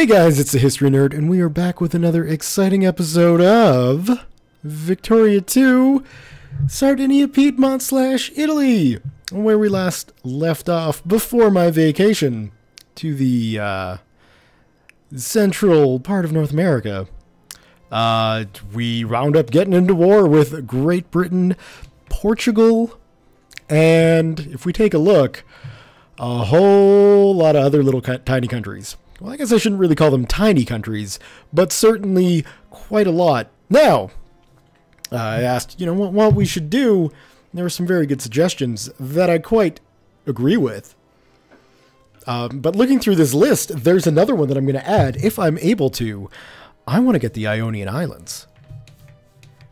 Hey guys, it's the History Nerd, and we are back with another exciting episode of Victoria 2, Sardinia, Piedmont / Italy, where we last left off before my vacation to the central part of North America. We wound up getting into war with Great Britain, Portugal, and if we take a look, a whole lot of other little tiny countries. Well, I guess I shouldn't really call them tiny countries, but certainly quite a lot. Now, I asked, what we should do. There were some very good suggestions that I quite agree with. But looking through this list, there's another one that I'm going to add, if I'm able to. I want to get the Ionian Islands.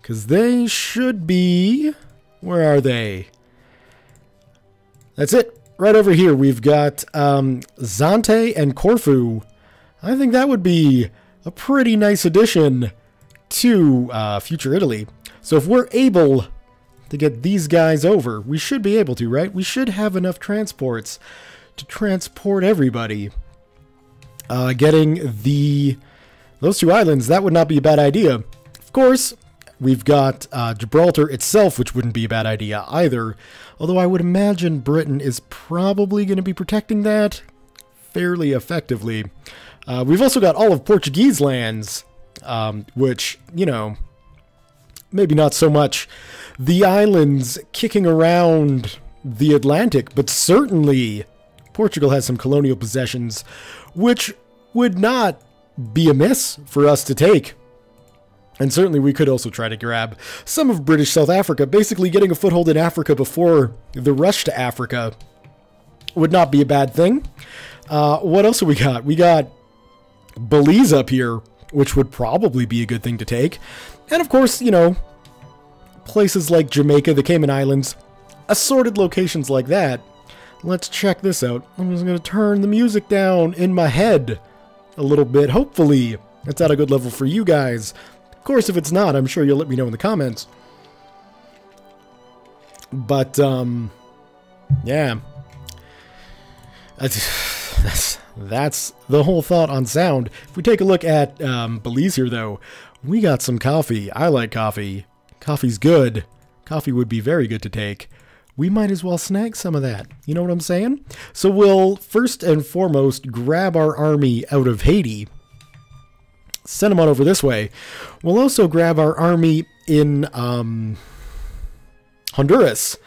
Because they should be... Where are they? That's it. Right over here, we've got Zante and Corfu. I think that would be a pretty nice addition to future Italy. So if we're able to get these guys over, we should be able to, right? We should have enough transports to transport everybody. Getting those two islands, that would not be a bad idea. Of course, we've got Gibraltar itself, which wouldn't be a bad idea either. Although I would imagine Britain is probably going to be protecting that fairly effectively. We've also got all of Portuguese lands, which, maybe not so much the islands kicking around the Atlantic, but certainly Portugal has some colonial possessions, which would not be amiss for us to take. And certainly we could also try to grab some of British South Africa. Basically getting a foothold in Africa before the rush to Africa would not be a bad thing. What else have we got? We got Belize up here, which would probably be a good thing to take. And of course, places like Jamaica, the Cayman Islands, assorted locations like that. Let's check this out. I'm just going to turn the music down in my head a little bit. Hopefully it's at a good level for you guys. Of course, if it's not, I'm sure you'll let me know in the comments. But, yeah. That's the whole thought on sound. If we take a look at Belize here, though, we got some coffee. I like coffee. Coffee's good. Coffee would be very good to take. We might as well snag some of that. You know what I'm saying? So we'll first and foremost grab our army out of Haiti. Send them on over this way. We'll also grab our army in Honduras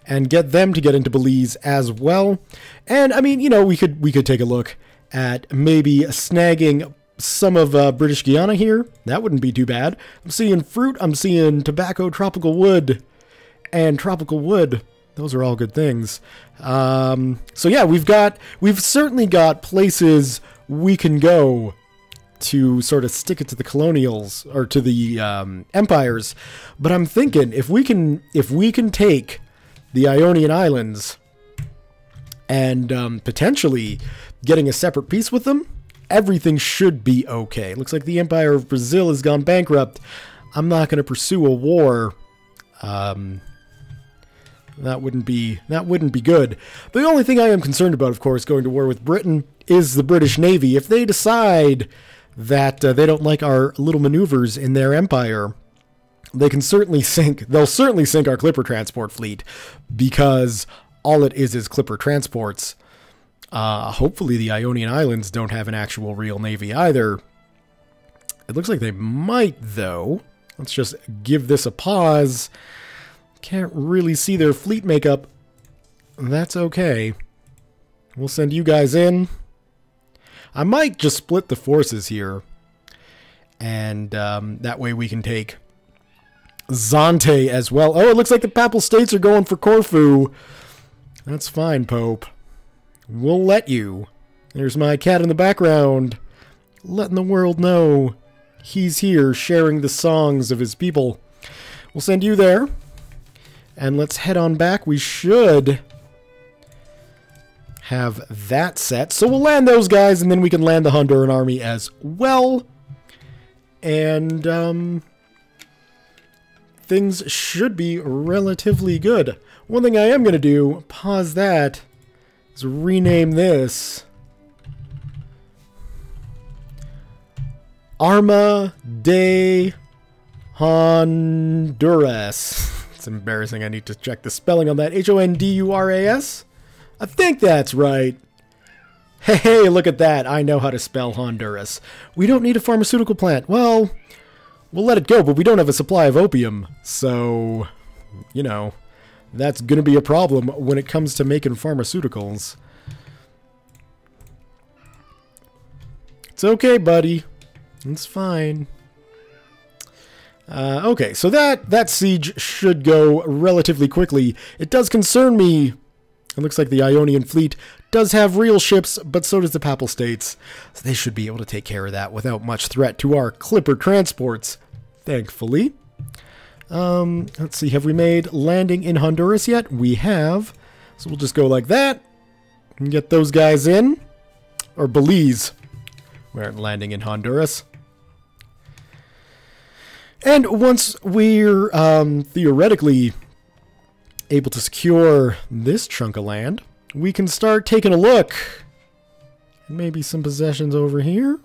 and get them to get into Belize as well. And I mean, we could take a look at maybe snagging some of British Guiana here. That wouldn't be too bad. I'm seeing fruit. I'm seeing tobacco, tropical wood, and tropical wood. Those are all good things. So yeah, we've certainly got places we can go to sort of stick it to the colonials or to the empires. But I'm thinking if we can take the Ionian Islands and potentially getting a separate peace with them, everything should be okay. Looks like the Empire of Brazil has gone bankrupt. I'm not going to pursue a war. That wouldn't be good. The only thing I am concerned about, of course, going to war with Britain is the British Navy. If they decide that they don't like our little maneuvers in their empire, they'll certainly sink our Clipper transport fleet, because all it is Clipper transports. Hopefully the Ionian Islands don't have an actual real navy either. It looks like they might, though. Let's just give this a pause. Can't really see their fleet makeup. That's okay. We'll send you guys in. I might just split the forces here. And that way we can take Zante as well. Oh, it looks like the Papal States are going for Corfu. That's fine, Pope. We'll let you. There's my cat in the background, letting the world know he's here sharing the songs of his people. We'll send you there. And let's head on back. We should have that set. So we'll land those guys, and then we can land the Honduran army as well. And things should be relatively good. One thing I am going to do, pause that, is rename this Arma de Honduras. It's embarrassing. I need to check the spelling on that. Honduras? I think that's right. Hey, look at that. I know how to spell Honduras. We don't need a pharmaceutical plant. Well, we'll let it go, but we don't have a supply of opium. So, you know, that's going to be a problem when it comes to making pharmaceuticals. It's okay, buddy. It's fine. Okay, so that siege should go relatively quickly. It does concern me. It looks like the Ionian fleet does have real ships, but so does the Papal States. So they should be able to take care of that without much threat to our clipper transports, thankfully. Let's see, have we made landing in Honduras yet? We have. So we'll just go like that and get those guys in. Or Belize. We aren't landing in Honduras. And once we're theoretically able to secure this chunk of land, we can start taking a look. Maybe some possessions over here.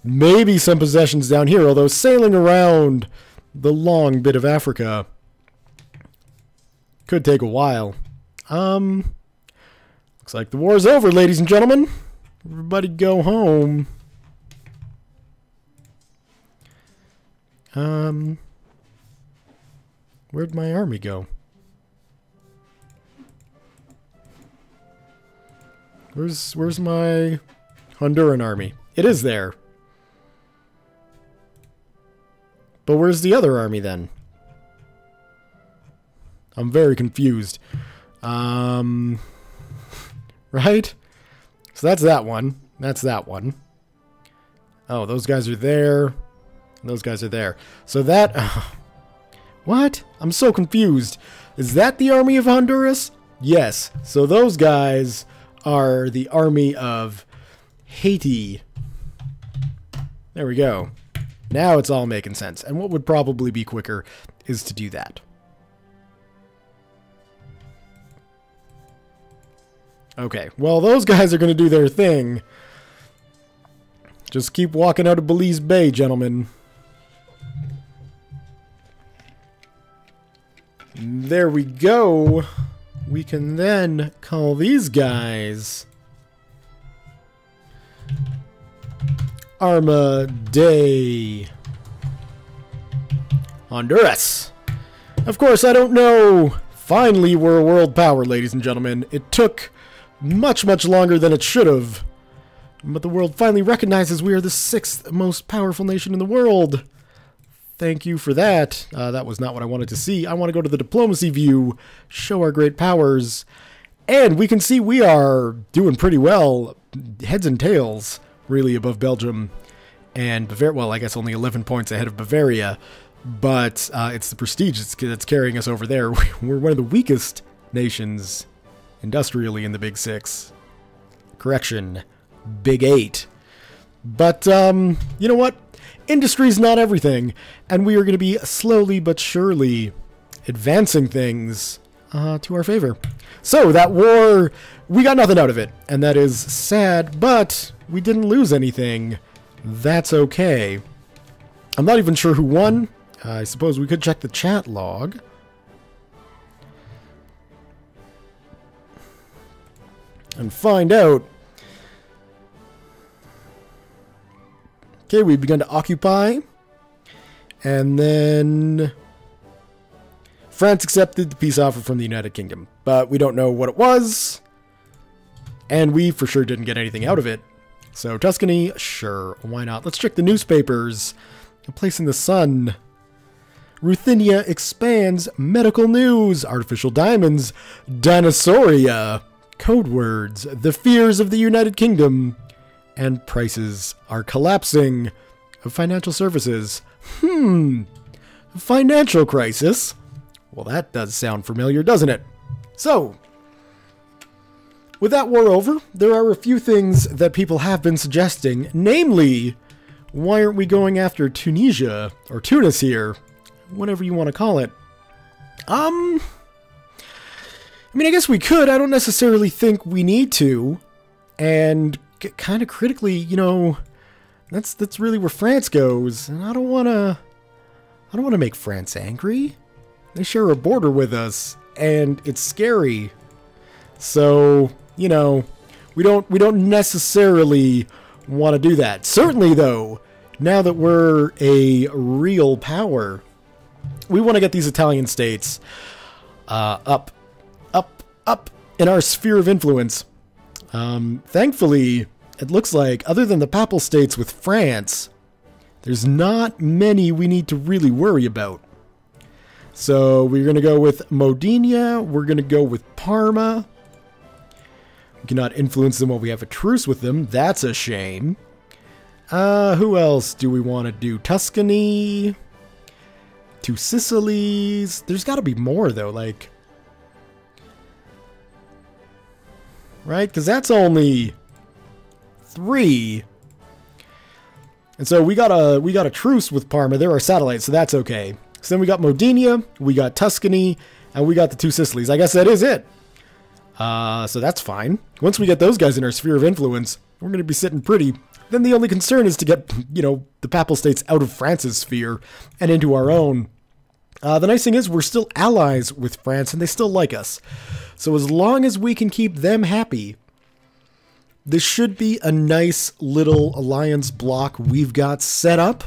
Maybe some possessions down here, although sailing around the long bit of Africa could take a while. Looks like the war's over, ladies and gentlemen. Everybody go home. Where'd my army go? Where's my Honduran army? It is there. But where's the other army then? I'm very confused. Right? So that's that one. That's that one. Oh, those guys are there. Those guys are there. So that... what? I'm so confused. Is that the army of Honduras? Yes. So those guys are the army of Haiti. There we go. Now it's all making sense. And what would probably be quicker is to do that. Okay, well, those guys are going to do their thing. Just keep walking out of Belize Bay, gentlemen. There we go. We can then call these guys Arma de Honduras. Of course, I don't know. Finally, we're a world power, ladies and gentlemen. It took much, much longer than it should have. But the world finally recognizes we are the 6th most powerful nation in the world. Thank you for that. That was not what I wanted to see. I want to go to the diplomacy view, show our great powers, and we can see we are doing pretty well, heads and tails, really, above Belgium and Bavaria. Well, I guess only 11 points ahead of Bavaria, but it's the prestige that's carrying us over there. We're one of the weakest nations industrially in the Big Six. Correction, Big Eight. But, you know what? Industry's not everything, and we are going to be slowly but surely advancing things to our favor. So, that war, we got nothing out of it, and that is sad, but we didn't lose anything. That's okay. I'm not even sure who won. I suppose we could check the chat log. And find out. Okay, we've begun to occupy. And then France accepted the peace offer from the United Kingdom. But we don't know what it was. And we for sure didn't get anything out of it. So Tuscany, sure, why not? Let's check the newspapers. A Place in the Sun. Ruthenia expands medical news. Artificial diamonds. Dinosauria. Code words. The fears of the United Kingdom. And prices are collapsing of financial services. Financial crisis? Well, that does sound familiar, doesn't it? So, with that war over, there are a few things that people have been suggesting. Namely, why aren't we going after Tunisia, or Tunis here, whatever you want to call it? I mean, I guess we could. I don't necessarily think we need to. And kind of critically, you know, That's really where France goes, and I don't want to make France angry. They share a border with us, and it's scary. So, you know, we don't necessarily want to do that. Certainly, though, now that we're a real power, we want to get these Italian states up in our sphere of influence. Thankfully, it looks like, other than the Papal States with France, there's not many we need to really worry about. So we're going to go with Modena. We're going to go with Parma. We cannot influence them while we have a truce with them. That's a shame. Who else do we want to do? Tuscany. Two Sicilies. There's got to be more, though, like... Right? Because that's only 3. And so we got a truce with Parma. They're our satellites, so that's okay. So then we got Modena, we got Tuscany, and we got the Two Sicilies. I guess that is it. So that's fine. Once we get those guys in our sphere of influence, we're going to be sitting pretty. Then the only concern is to get, you know, the Papal States out of France's sphere and into our own. The nice thing is we're still allies with France, and they still like us. So as long as we can keep them happy, this should be a nice little alliance block we've got set up.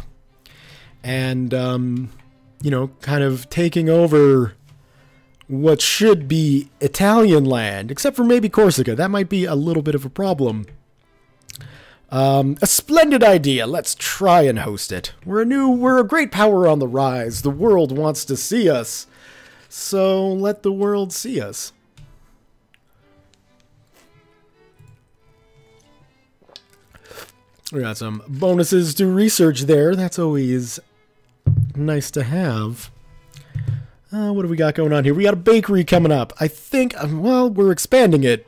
And, you know, kind of taking over what should be Italian land, except for maybe Corsica. That might be a little bit of a problem. A splendid idea. Let's try and host it. We're a great power on the rise. The world wants to see us. So let the world see us. We got some bonuses to research there. That's always nice to have. What do we got going on here? We got a bakery coming up. I think, well, we're expanding it,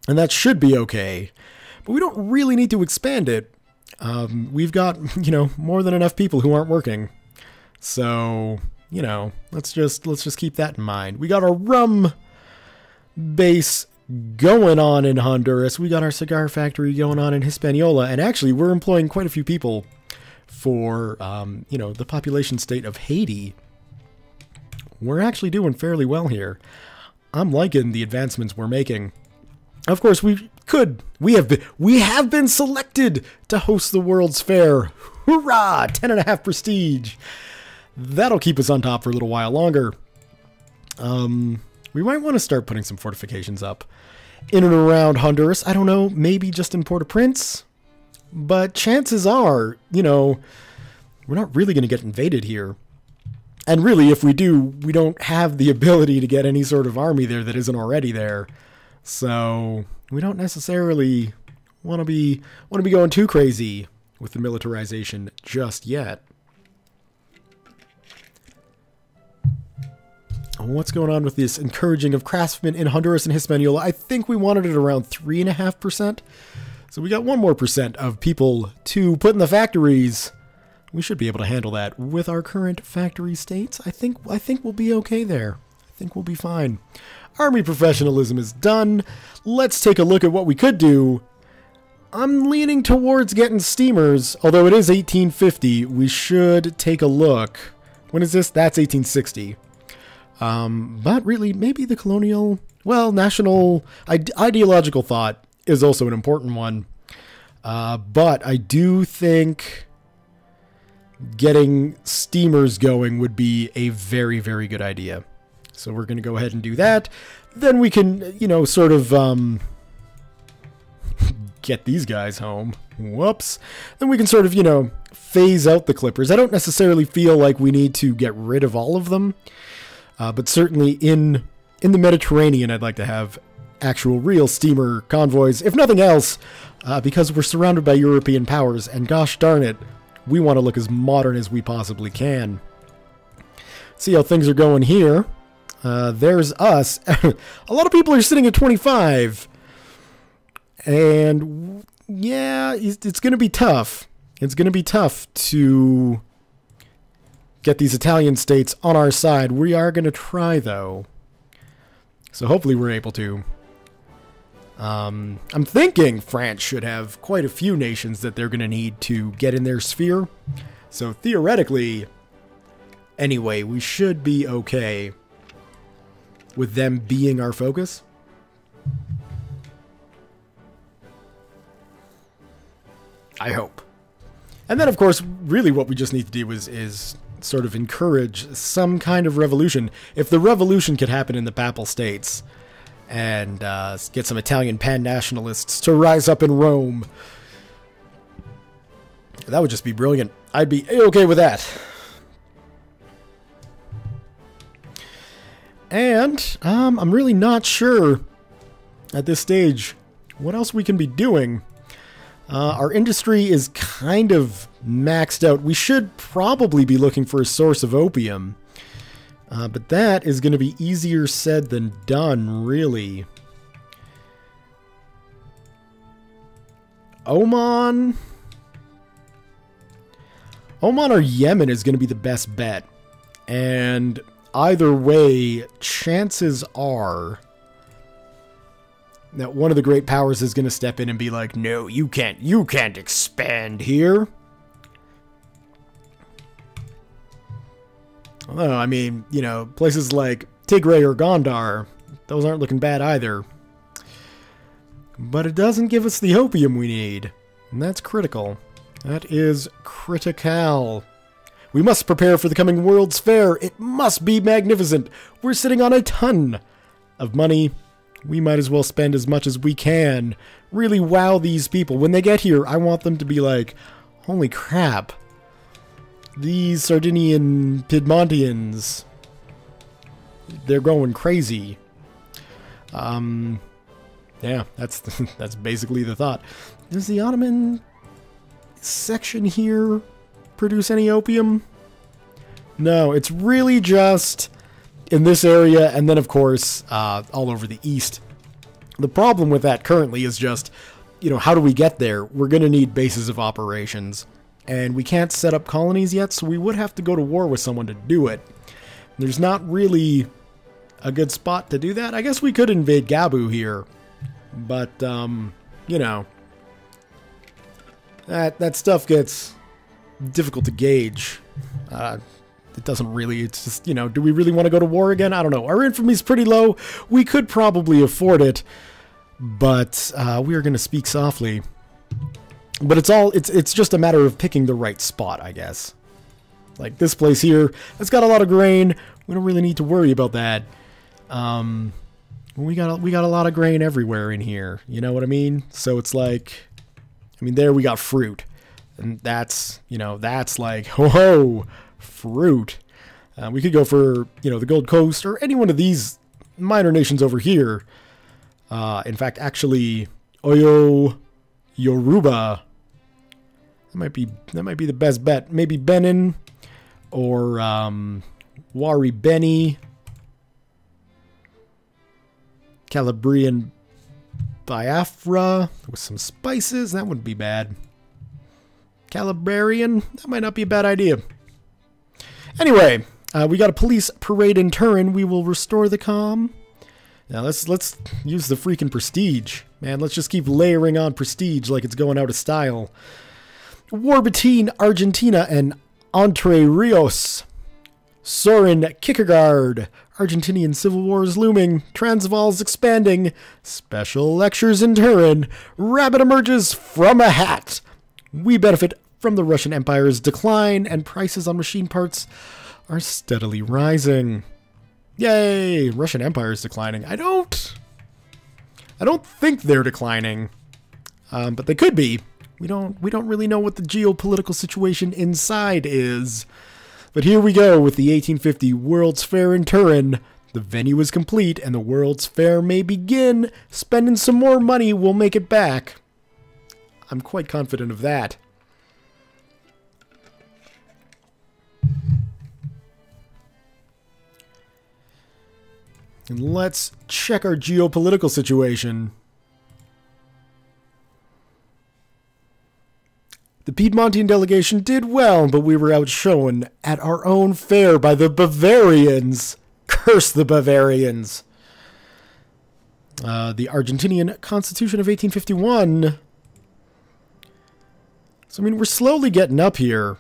and that should be okay. But we don't really need to expand it. We've got, you know, more than enough people who aren't working. So, you know, let's just keep that in mind. We got our rum base going on in Honduras. We got our cigar factory going on in Hispaniola, and actually we're employing quite a few people for, you know, the population state of Haiti. We're actually doing fairly well here. I'm liking the advancements we're making. Of course, we have been selected to host the World's Fair. Hoorah! 10.5 prestige. That'll keep us on top for a little while longer. We might want to start putting some fortifications up in and around Honduras. I don't know, maybe just in Port-au-Prince. But chances are, you know, we're not really going to get invaded here. And really, if we do, we don't have the ability to get any sort of army there that isn't already there. So we don't necessarily want to be going too crazy with the militarization just yet. What's going on with this encouraging of craftsmen in Honduras and Hispaniola? I think we wanted it around 3.5%. So we got 1% more of people to put in the factories. We should be able to handle that with our current factory states. I think we'll be okay there. I think we'll be fine. Army professionalism is done. Let's take a look at what we could do. I'm leaning towards getting steamers, although it is 1850. We should take a look. When is this? That's 1860. But really, maybe the colonial, well, national ideological thought is also an important one. But I do think getting steamers going would be a very, very good idea. So we're going to go ahead and do that. Then we can, you know, sort of get these guys home. Whoops. Then we can sort of, you know, phase out the clippers. I don't necessarily feel like we need to get rid of all of them. But certainly in the Mediterranean, I'd like to have actual real steamer convoys. If nothing else, because we're surrounded by European powers, and gosh darn it, we want to look as modern as we possibly can. See how things are going here. There's us. A lot of people are sitting at 25. And yeah, it's going to be tough. It's going to be tough to get these Italian states on our side. We are going to try, though. So hopefully we're able to. I'm thinking France should have quite a few nations that they're going to need to get in their sphere. So theoretically, anyway, we should be okay with them being our focus. I hope. And then, of course, really what we just need to do is sort of encourage some kind of revolution. If the revolution could happen in the Papal States and get some Italian pan-nationalists to rise up in Rome, that would just be brilliant. I'd be A-okay with that. And I'm really not sure at this stage what else we can be doing. Our industry is kind of maxed out. We should probably be looking for a source of opium. But that is going to be easier said than done, really. Oman or Yemen is going to be the best bet. And either way, chances are that one of the great powers is going to step in and be like, no, you can't expand here. Although, I mean, you know, places like Tigray or Gondar, those aren't looking bad either. But it doesn't give us the opium we need. And that's critical. That is critical. We must prepare for the coming World's Fair. It must be magnificent. We're sitting on a ton of money. We might as well spend as much as we can. Really wow these people. When they get here, I want them to be like, holy crap. These Sardinian Piedmontians, they're going crazy. Yeah, that's basically the thought. Does the Ottoman section here produce any opium? No, it's really just in this area, and then of course all over the east. The problem with that currently is just, you know, how do we get there? We're going to need bases of operations, and we can't set up colonies yet, so we would have to go to war with someone to do it. There's not really a good spot to do that. I guess we could invade Gabu here, but you know, that stuff gets difficult to gauge. It doesn't really, it's just, you know, do we really want to go to war again? I don't know. Our infamy's pretty low. We could probably afford it, but we are going to speak softly. But it's just a matter of picking the right spot, I guess. Like this place here, it's got a lot of grain. We don't really need to worry about that. We got a lot of grain everywhere in here. You know what I mean? So it's like, I mean, there we got fruit. And that's, you know, that's like, ho-ho, fruit. We could go for, you know, the Gold Coast or any one of these minor nations over here. In fact, actually, Oyo, Yoruba. That might be the best bet. Maybe Benin or Wari Beni. Calabrian Biafra with some spices. That wouldn't be bad. Calabrian. That might not be a bad idea. Anyway, we got a police parade in Turin. We will restore the calm. Now let's use the freaking prestige. Man, let's just keep layering on prestige like it's going out of style. War between Argentina and Entre Rios. Sorin Kierkegaard. Argentinian civil war is looming. Transvaal's expanding. Special lectures in Turin. Rabbit emerges from a hat. We benefit from the Russian Empire's decline, and prices on machine parts are steadily rising. Yay! Russian Empire is declining. I don't think they're declining, but they could be. We don't really know what the geopolitical situation inside is. But here we go with the 1850 World's Fair in Turin. The venue is complete, and the World's Fair may begin. Spending some more money will make it back. I'm quite confident of that. And let's check our geopolitical situation. The Piedmontian delegation did well, but we were outshone at our own fair by the Bavarians. Curse the Bavarians. the Argentinian Constitution of 1851. So, I mean, we're slowly getting up here.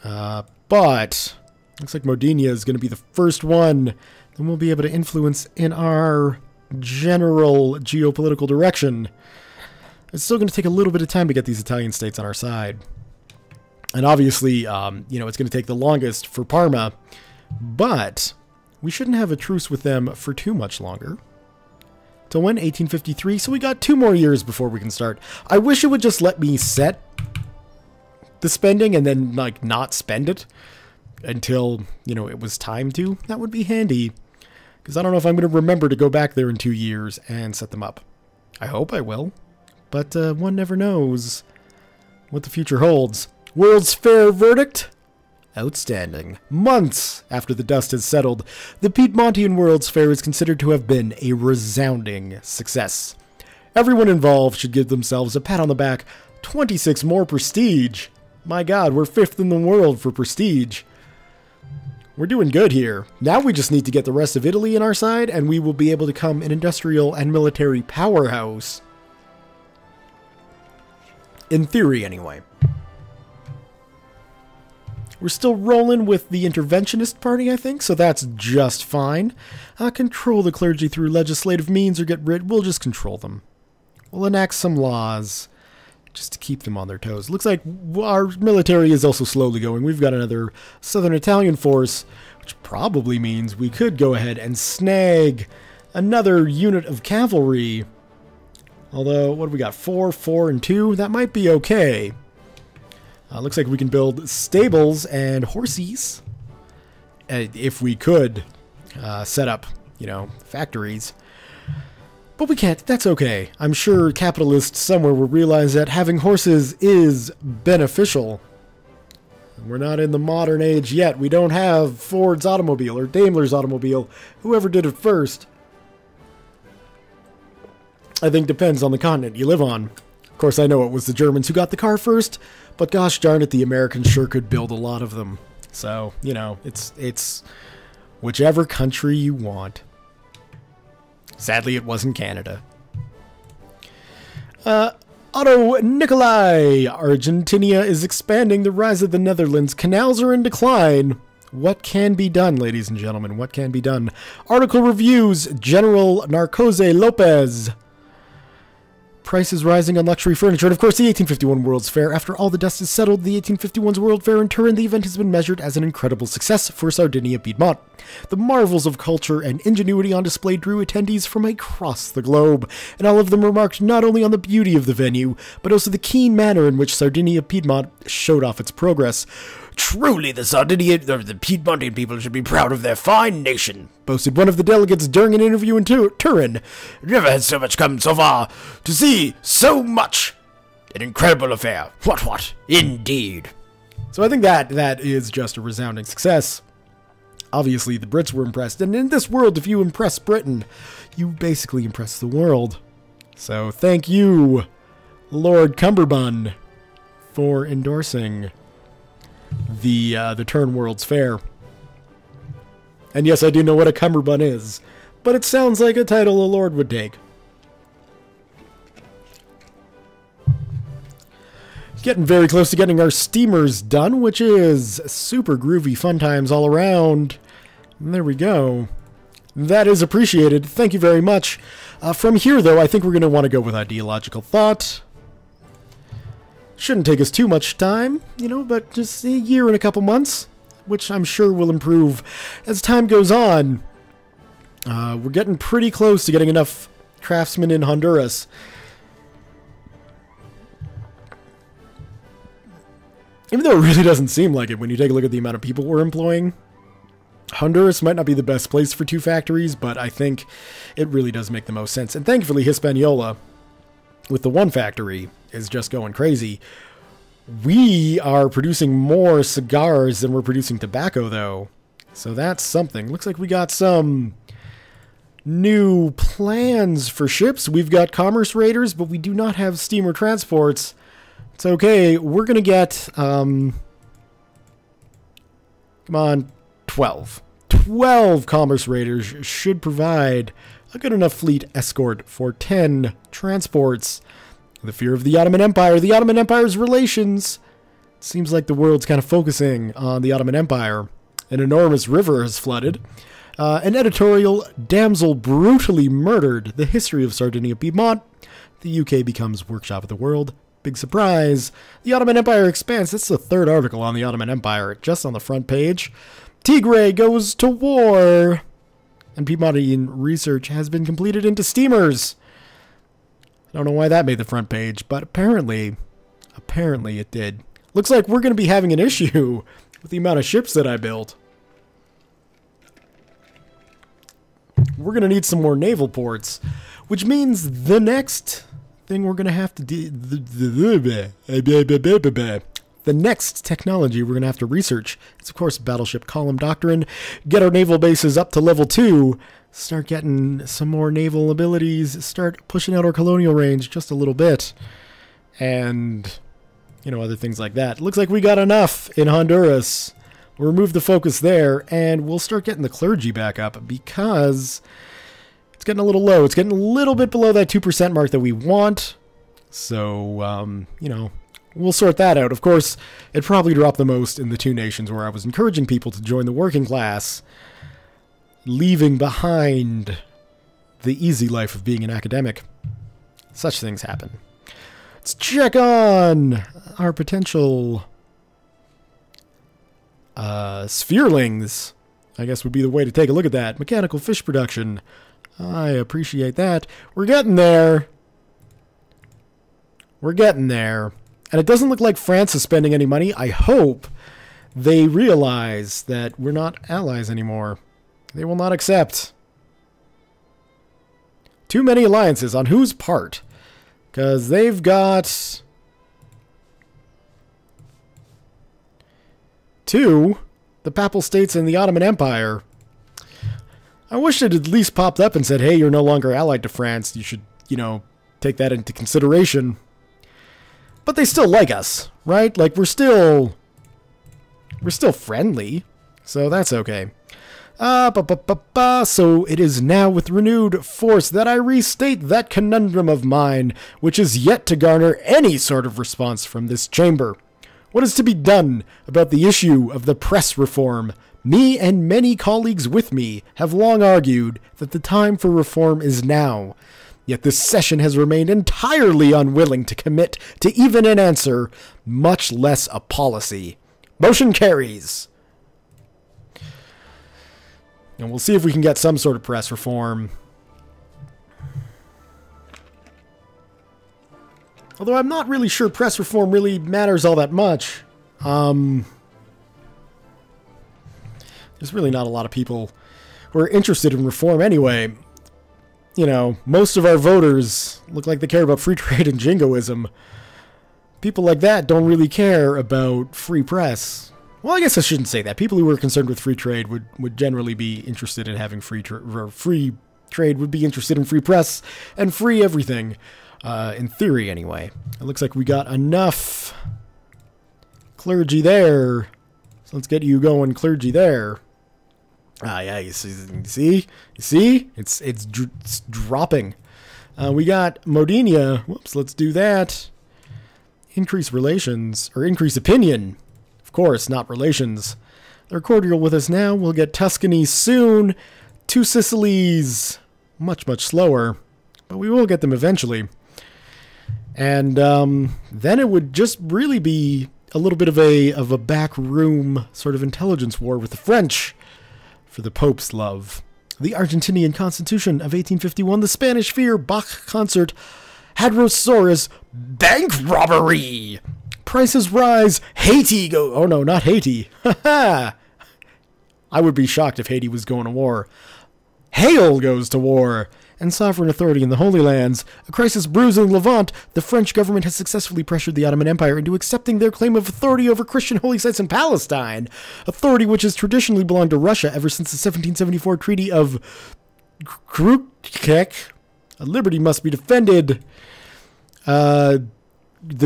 But looks like Modena is going to be the first one that we'll be able to influence in our general geopolitical direction. It's still going to take a little bit of time to get these Italian states on our side. And obviously, you know, it's going to take the longest for Parma. But we shouldn't have a truce with them for too much longer. Till when? 1853. So we got 2 more years before we can start. I wish it would just let me set the spending and then, like, not spend it until, you know, it was time to. That would be handy. Because I don't know if I'm going to remember to go back there in 2 years and set them up. I hope I will. But one never knows what the future holds. World's Fair verdict? Outstanding. Months after the dust has settled, the Piedmontian World's Fair is considered to have been a resounding success. Everyone involved should give themselves a pat on the back. 26 more prestige. My God, we're 5th in the world for prestige. We're doing good here. Now we just need to get the rest of Italy on our side, and we will be able to become an industrial and military powerhouse. In theory, anyway. We're still rolling with the interventionist party, I think, so that's just fine. Control the clergy through legislative means or get rid. We'll just control them. We'll enact some laws just to keep them on their toes. Looks like our military is also slowly going. We've got another southern Italian force, which probably means we could go ahead and snag another unit of cavalry. Although, what do we got? 4, 4, and 2? That might be okay. Looks like we can build stables and horses. If we could set up, you know, factories. But we can't. That's okay. I'm sure capitalists somewhere will realize that having horses is beneficial. We're not in the modern age yet. We don't have Ford's automobile or Daimler's automobile. Whoever did it first. I think depends on the continent you live on. Of course, I know it was the Germans who got the car first, but gosh darn it, the Americans sure could build a lot of them. So, you know, it's whichever country you want. Sadly, it wasn't Canada. Otto Nicolai. Argentina is expanding. The rise of the Netherlands. Canals are in decline. What can be done, ladies and gentlemen? What can be done? Article reviews. General Narcose Lopez. Prices rising on luxury furniture, and of course the 1851 World's Fair. After all the dust is settled, the 1851's World Fair in Turin, the event has been measured as an incredible success for Sardinia Piedmont. The marvels of culture and ingenuity on display drew attendees from across the globe, and all of them remarked not only on the beauty of the venue, but also the keen manner in which Sardinia Piedmont showed off its progress. Truly, the Piedmontian people should be proud of their fine nation, boasted one of the delegates during an interview in Turin. Never had so much come so far to see so much. An incredible affair. What? Indeed. So I think that is just a resounding success. Obviously, the Brits were impressed, and in this world, if you impress Britain, you basically impress the world. So thank you, Lord Cumberbund, for endorsing the Turin World's Fair. And yes, I do know what a cummerbund is, but it sounds like a title a lord would take. Getting very close to getting our steamers done, which is super groovy, fun times all around. And there we go. That is appreciated. Thank you very much. From here, though, I think we're going to want to go with ideological thought. Shouldn't take us too much time, you know, but just a year and a couple months, which I'm sure will improve as time goes on. We're getting pretty close to getting enough craftsmen in Honduras. Even though it really doesn't seem like it when you take a look at the amount of people we're employing. Honduras might not be the best place for 2 factories, but I think it really does make the most sense. And thankfully, Hispaniola, with the 1 factory, is just going crazy. We are producing more cigars than we're producing tobacco, though. So that's something. Looks like we got some new plans for ships. We've got commerce raiders, but we do not have steamer transports. It's okay. We're going to get, come on, 12. 12 commerce raiders should provide a good enough fleet escort for 10 transports. The fear of the Ottoman Empire, the Ottoman Empire's relations. It seems like the world's kind of focusing on the Ottoman Empire. An enormous river has flooded. An editorial, damsel brutally murdered. The history of Sardinia Piedmont. The UK becomes workshop of the world. Big surprise. The Ottoman Empire expands. That's the third article on the Ottoman Empire, just on the front page. Tigray goes to war. And Piedmontian research has been completed into steamers. I don't know why that made the front page, but apparently it did. Looks like we're going to be having an issue with the amount of ships that I built. We're going to need some more naval ports, which means the next thing we're going to have to do... The next technology we're going to have to research is, of course, battleship column doctrine. Get our naval bases up to level 2. Start getting some more naval abilities. Start pushing out our colonial range just a little bit. And, you know, other things like that. Looks like we got enough in Honduras. We'll remove the focus there, and we'll start getting the clergy back up because it's getting a little low. It's getting a little bit below that 2% mark that we want. So, you know... We'll sort that out. Of course, it probably dropped the most in the two nations where I was encouraging people to join the working class, leaving behind the easy life of being an academic. Such things happen. Let's check on our potential spherelings, I guess would be the way to take a look at that. Mechanical fish production. I appreciate that. We're getting there. We're getting there. And it doesn't look like France is spending any money. I hope they realize that we're not allies anymore. They will not accept. Too many alliances. On whose part? Because they've got... 2. The Papal States and the Ottoman Empire. I wish it had at least popped up and said, hey, you're no longer allied to France. You should, you know, take that into consideration. But they still like us, right? Like, we're still friendly, so that's okay. So it is now with renewed force that I restate that conundrum of mine, which is yet to garner any sort of response from this chamber. What is to be done about the issue of the press reform? Me and many colleagues with me have long argued that the time for reform is now. Yet this session has remained entirely unwilling to commit to even an answer, much less a policy. Motion carries. And we'll see if we can get some sort of press reform. Although I'm not really sure press reform really matters all that much. There's really not a lot of people who are interested in reform anyway. You know, most of our voters look like they care about free trade and jingoism. People like that don't really care about free press. Well, I guess I shouldn't say that. People who are concerned with free trade would generally be interested in having free trade, would be interested in free press and free everything, in theory anyway. It looks like we got enough clergy there. So let's get you going, clergy there. Ah, yeah, you see? It's dropping. We got Modinia. Whoops, let's do that. Increase relations, or increase opinion. Of course, not relations. They're cordial with us now. We'll get Tuscany soon. 2 Sicilies. Much, much slower. But we will get them eventually. And then it would just really be a little bit of a backroom sort of intelligence war with the French. For the Pope's love. The Argentinian Constitution of 1851, the Spanish Fear, Bach Concert, Hadrosaurus, Bank Robbery, Prices Rise, Haiti go... Oh no, not Haiti. I would be shocked if Haiti was going to war. Hail goes to war. And sovereign authority in the Holy Lands. A crisis brews in Levant. The French government has successfully pressured the Ottoman Empire into accepting their claim of authority over Christian holy sites in Palestine. Authority which has traditionally belonged to Russia ever since the 1774 Treaty of Krukek. Liberty must be defended. The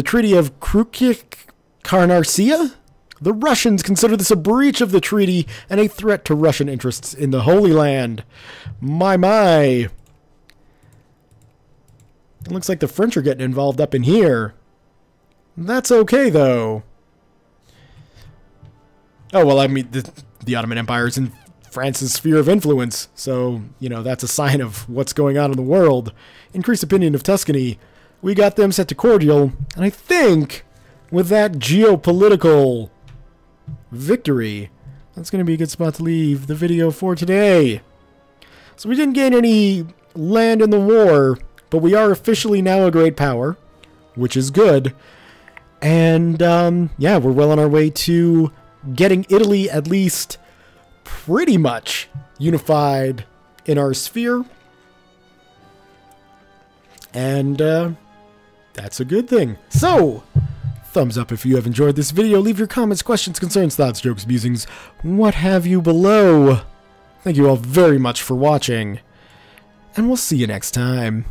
Treaty of Krukek Karnarsia? The Russians consider this a breach of the treaty and a threat to Russian interests in the Holy Land. My. It looks like the French are getting involved up in here. That's okay, though. Oh, well, I mean, the Ottoman Empire is in France's sphere of influence, so, you know, that's a sign of what's going on in the world. Increased opinion of Tuscany. We got them set to cordial, and I think with that geopolitical victory, that's going to be a good spot to leave the video for today. So we didn't gain any land in the war, but we are officially now a great power, which is good. And, yeah, we're well on our way to getting Italy at least pretty much unified in our sphere. And, that's a good thing. So, thumbs up if you have enjoyed this video. Leave your comments, questions, concerns, thoughts, jokes, musings, what have you below. Thank you all very much for watching, and we'll see you next time.